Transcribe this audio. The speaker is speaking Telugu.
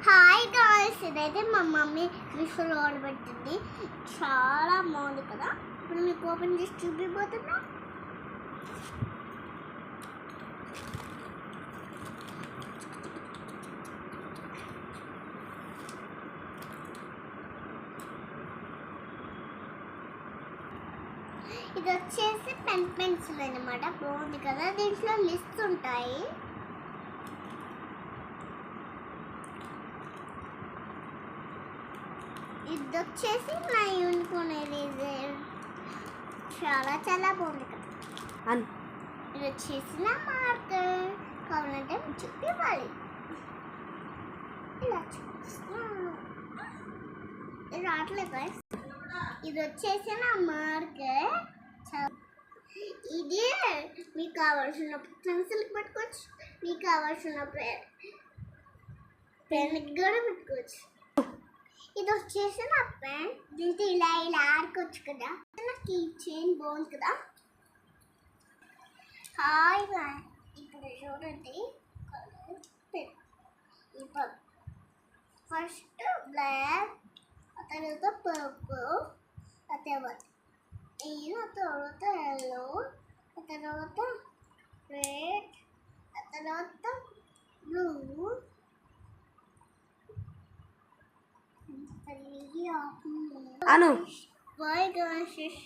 హాయ్ గాయ్స్, ఇదైతే మా మమ్మీ విషువల్ ఆర్డర్ పెట్టింది. చాలా బాగుంది కదా. ఇప్పుడు మీకు ఓపెన్ చేసి చూపిపోతున్నా. ఇది వచ్చేసి పెన్సిల్ అనమాట. బాగుంది కదా. దీంట్లో లిస్ట్ ఉంటాయి. ఇది వచ్చేసి నా యూనిఫామ్ ఎరేజర్. చాలా చాలా బాగుంది కదా. ఇది వచ్చేసి నా మార్కర్. కావాలంటే చూపివ్వాలి. ఇలా చూపిస్తున్నాను. ఇది రావట్లేదు. ఇది వచ్చేసి నా మార్కర్. ఇది మీకు కావాల్సిన పెన్సిల్కి పెట్టుకోవచ్చు, మీకు కావాల్సిన పెన్కి కూడా పెట్టుకోవచ్చు. ఇది వచ్చేసి నా పెన్. దీంతో ఇలా ఇలా ఆడుకోవచ్చు కదా. నా కీ చైన్ బాగుంది కదా. హాయ్, ఇప్పుడు చూడండి. ఫస్ట్ బ్లాక్, ఆ తర్వాత పర్పుల్, ఆ తర్వాత ఎల్లో, ఆ తర్వాత రెడ్, ఆ తర్వాత బ్లూ. అను బాయ్ గాయ్స్.